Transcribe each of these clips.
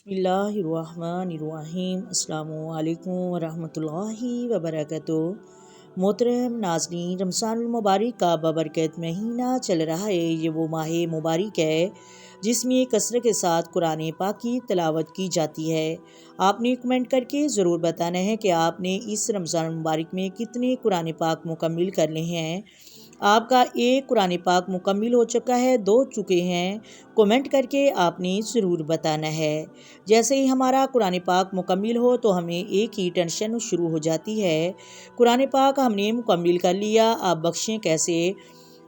बिस्मिल्लाहिर्रहमानिर्रहीम। अस्सलामु अलैकुम वरहमतुल्लाहि वबरकातुहू। मोहतरम नाज़रीन, रमज़ानुल मुबारक का बबरकत महीना चल रहा है। ये वो माह मुबारक है जिसमें कसरत के साथ कुरान पाक की तिलावत की जाती है। आपने कमेंट करके ज़रूर बताना है कि आपने इस रमज़ान मुबारक में कितने कुरान पाक मुकम्मल कर लिए हैं। आपका एक कुरान पाक मुकम्मल हो चुका है, 2 चुके हैं, कमेंट करके आपने ज़रूर बताना है। जैसे ही हमारा कुरान पाक मुकम्मल हो तो हमें एक ही टेंशन शुरू हो जाती है, कुरान पाक हमने मुकम्मल कर लिया, अब बख्शें कैसे?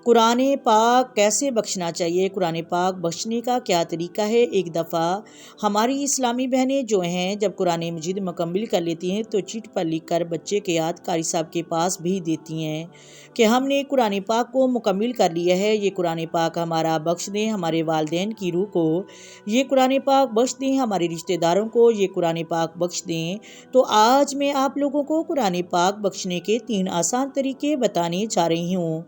कुरान पाक कैसे बख्शना चाहिए? कुरान पाक बख्शने का क्या तरीका है? एक दफ़ा हमारी इस्लामी बहनें जो हैं जब कुरान मजीद मुकम्मल कर लेती हैं तो चिट पर लिख कर बच्चे के याद कारी साहब के पास भेज देती हैं कि हमने कुरान पाक को मुकम्मल कर लिया है, ये कुरान पाक हमारा बख्श दें हमारे वालिदैन की रूह को, ये कुरान पाक बख्श दें हमारे रिश्तेदारों को, ये कुरान पाक बख्श दें। तो आज मैं आप लोगों को कुरान पाक बख्शने के 3 आसान तरीके बताने जा रही हूँ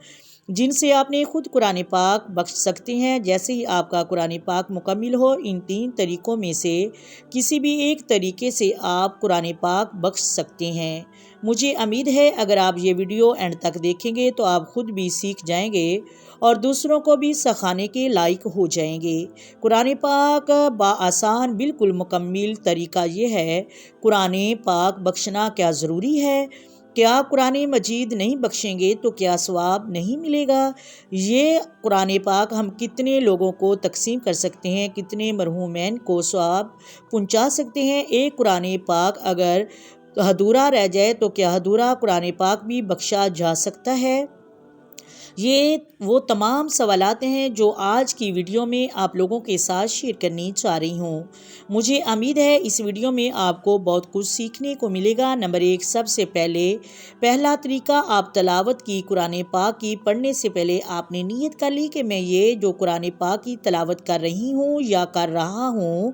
जिनसे आपने खुद कुरान पाक बख्श सकते हैं। जैसे ही आपका कुरान पाक मुकम्मल हो, इन 3 तरीक़ों में से किसी भी एक तरीके से आप कुरान पाक बख्श सकते हैं। मुझे उम्मीद है अगर आप ये वीडियो एंड तक देखेंगे तो आप खुद भी सीख जाएंगे और दूसरों को भी सिखाने के लायक हो जाएंगे। कुरान पाक बाआसान बिल्कुल मुकम्मल तरीका ये है। कुरान पाक बख्शना क्या ज़रूरी है? क्या कुरान मजीद नहीं बख्शेंगे तो क्या सवाब नहीं मिलेगा? ये कुरान पाक हम कितने लोगों को तकसीम कर सकते हैं, कितने मरहूमैन को सवाब पहुंचा सकते हैं? एक कुरान पाक अगर अधूरा रह जाए तो क्या अधूरा कुरान पाक भी बख्शा जा सकता है? ये वो तमाम सवालात हैं जो आज की वीडियो में आप लोगों के साथ शेयर करनी चाह रही हूँ। मुझे उम्मीद है इस वीडियो में आपको बहुत कुछ सीखने को मिलेगा। नंबर 1, सबसे पहला तरीका, आप तलावत की कुरान पाक की पढ़ने से पहले आपने नीयत कर ली कि मैं ये जो कुरान पाक की तलावत कर रही हूँ या कर रहा हूँ,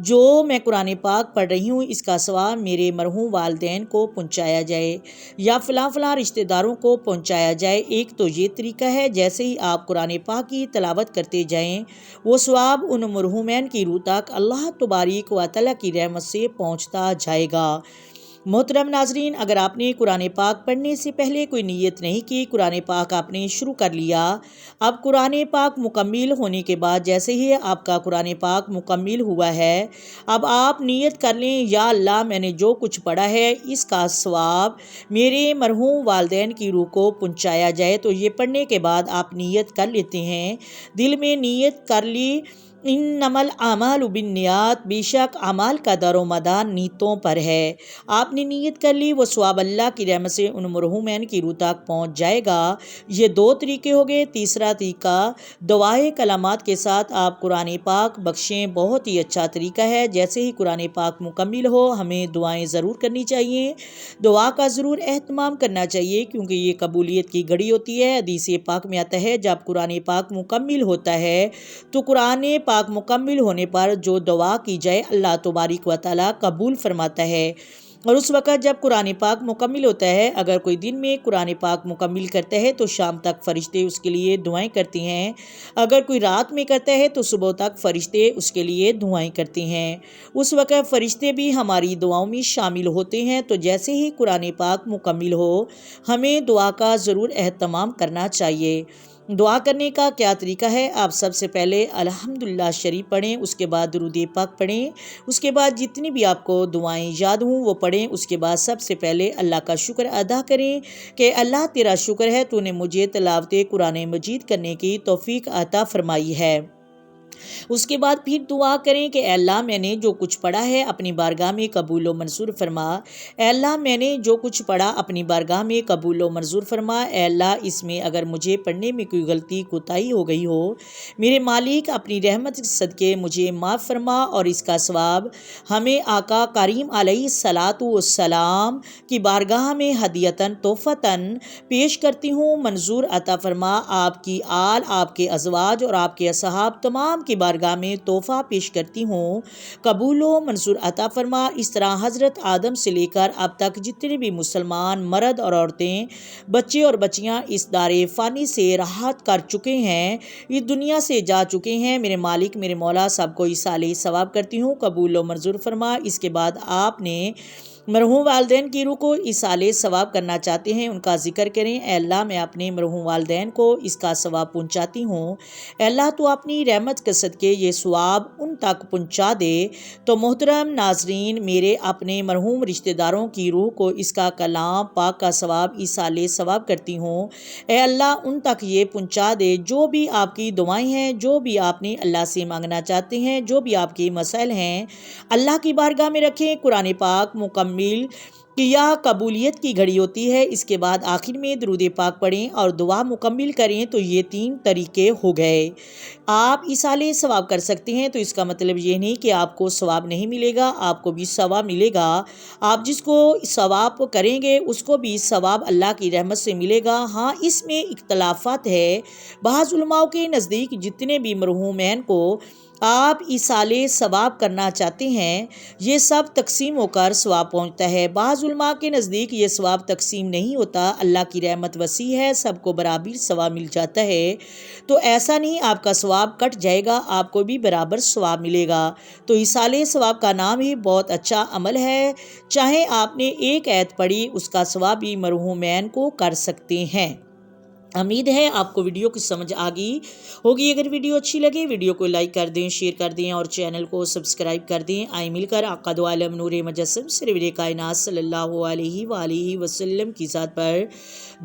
जो मैं कुरान पाक पढ़ रही हूँ, इसका सवाब मेरे मरहूम वालिदैन को पहुँचाया जाए या फ़लाँ रिश्तेदारों को पहुँचाया जाए। एक तो ये तरीका है। जैसे ही आप कुरान पाक की तिलावत करते जाएं, वो सवाब उन मरहूमैन की रूह तक अल्लाह तबारक व तआला की रहमत से पहुँचता जाएगा। मोहतरम नाजरीन, अगर आपने कुरान पाक पढ़ने से पहले कोई नीयत नहीं की, कुरान पाक आपने शुरू कर लिया, अब कुरान पाक मुकम्मल होने के बाद जैसे ही आपका कुरान पाक मुकम्मल हुआ है, अब आप नीयत कर लें, या अल्लाह मैंने जो कुछ पढ़ा है इसका सवाब मेरे मरहूम वालिदैन की रूह को पहुँचाया जाए। तो ये पढ़ने के बाद आप नीयत कर लेते हैं, दिल में नीयत कर ली, इन्नमल आमालु बिन्नियात, बेशक अमाल का दारोमदार नीयतों पर है। आपने नीयत कर ली, वो सवाब अल्लाह की रहमत से उन मरहूमैन की रूह तक पहुँच जाएगा। ये 2 तरीके हो गए। तीसरा तरीका, दुआए कलामात के साथ आप कुरान पाक बख्शें, बहुत ही अच्छा तरीका है। जैसे ही कुरान पाक मुकम्मल हो, हमें दुआएं ज़रूर करनी चाहिए, दुआ का ज़रूर एहतमाम करना चाहिए क्योंकि ये कबूलियत की घड़ी होती है। हदीस पाक में आता है, जब कुरान पाक मुकम्मल होता है तो कुरान पाक मुकम्मल होने पर जो दुआ की जाए अल्लाह तबारक व तआला कबूल फरमाता है। और उस वक़्त जब कुरान पाक मुकम्मल होता है, अगर कोई दिन में कुरान पाक मुकम्मल करता है तो शाम तक फ़रिश्ते उसके लिए दुआएं करते हैं, अगर कोई रात में करता है तो सुबह तक फ़रिश्ते उसके लिए दुआएं करते हैं। उस वक़्त फ़रिश्ते भी हमारी दुआओं में शामिल होते हैं। तो जैसे ही कुरान पाक मुकम्मल हो, हमें दुआ का ज़रूर एहतमाम करना चाहिए। दुआ करने का क्या तरीका है? आप सबसे पहले अल्हम्दुलिल्लाह शरीफ पढ़ें, उसके बाद दुरूद पाक पढ़ें, उसके बाद जितनी भी आपको दुआएं याद हों वो पढ़ें। उसके बाद सबसे पहले अल्लाह का शुक्र अदा करें कि अल्लाह तेरा शुक्र है, तूने मुझे तिलावत कुरान मजीद करने की तौफीक अता फरमाई है। उसके बाद फिर दुआ करें कि अल्लाह मैंने जो कुछ पढ़ा है अपनी बारगाह में कबूल व मंजूर फरमा। अल्लाह मैंने जो कुछ पढ़ा अपनी बारगाह में कबूल व मंजूर फरमा। अल्लाह इसमें अगर मुझे पढ़ने में कोई गलती कोताही हो गई हो, मेरे मालिक अपनी रहमत के सदके मुझे माफ़ फरमा और इसका सवाब हमें आका करीम अलैहिस्सलातु वस्सलाम की बारगाह में हदियतन तोहफ़तन पेश करती हूँ, मंजूर अता फरमा। आपकी आल, आपके अज़वाज और आपके असहाब तमाम کی بارگاہ میں تحفہ پیش کرتی ہوں، قبول و منظور عطا فرما۔ اس طرح حضرت آدم سے لے کر اب تک جتنے بھی مسلمان مرد اور عورتیں، بچے اور بچیاں اس دار فانی سے راحت کر چکے ہیں، اس دنیا سے جا چکے ہیں، میرے مالک میرے مولا سب کو ایصال ثواب کرتی ہوں، قبول و منظور فرما۔ اس کے بعد آپ نے مرحوم والدین کی روح کو ایصال ثواب کرنا چاہتے ہیں، ان کا ذکر کریں۔ اے اللہ میں اپنے مرحوم والدین کو اس کا ثواب پہنچاتی ہوں، اے اللہ تو اپنی رحمت کے صدقے یہ ثواب ان تک پہنچا دے۔ تو محترم ناظرین، میرے اپنے مرحوم رشتہ داروں کی روح کو اس کا کلام پاک کا ثواب ایصال ثواب کرتی ہوں، اے اللہ ان تک یہ پہنچا دے۔ جو بھی آپ کی دعائیں ہیں، جو بھی آپ نے اللہ سے مانگنا چاہتے ہیں، جو بھی آپ کے مسائل ہیں، اللہ کی بارگاہ میں رکھیں۔ قرآن پاک مکمل کیا قبولیت کی گھڑی ہوتی ہے، اس کے بعد آخر میں درود پاک پڑھیں اور دعا مکمل کریں، تو یہ 3 طریقے ہو گئے۔ آپ ایصال ثواب کر سکتے ہیں، تو اس کا مطلب یہ نہیں کہ آپ کو ثواب نہیں ملے گا، آپ کو بھی ثواب ملے گا۔ آپ جس کو ثواب کریں گے اس کو بھی ثواب اللہ کی رحمت سے ملے گا۔ ہاں، اس میں اختلافات ہے۔ بعض علماء کے نزدیک جتنے بھی مرحومین کو آپ ایصال ثواب کرنا چاہتے ہیں، یہ سب تقسیم ہو کر ثواب پہنچتا ہے۔ بعض علماء کے نزدیک یہ ثواب تقسیم نہیں ہوتا، اللہ کی رحمت وسیع ہے، سب کو برابر ثواب مل جاتا ہے۔ تو ایسا نہیں آپ کا ثواب کٹ جائے گا، آپ کو بھی برابر ثواب ملے گا۔ تو ایصال ثواب کا نام ہی بہت اچھا عمل ہے، چاہے آپ نے ایک آیت پڑھی، اس کا ثواب بھی مرحومین کو کر سکتے ہیں۔ امید ہے آپ کو ویڈیو کی سمجھ آ گئی ہوگی۔ اگر ویڈیو اچھی لگے ویڈیو کو لائک کر دیں، شیئر کر دیں اور چینل کو سبسکرائب کر دیں۔ آئیں مل کر آقا دو عالم نور مجسم سرور کائنات صلی اللہ علیہ وآلہ وسلم کی ذات پر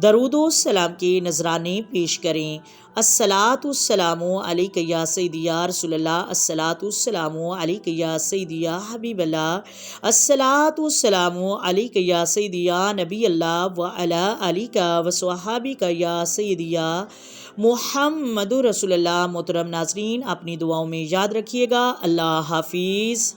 درود و سلام کے نذرانے پیش کریں۔ الصلاۃ والسلام علیک یا سیدی یا رسول اللہ، الصلاۃ والسلام علیک یا سیدی یا حبیب اللہ، الصلاۃ والسلام علیک یا سیدی یا نبی اللہ وعلی آلک وصحابک یا سیدی یا محمد رسول اللہ۔ محترم ناظرین، اپنی دعاؤں میں یاد رکھیے گا۔ اللہ حافظ۔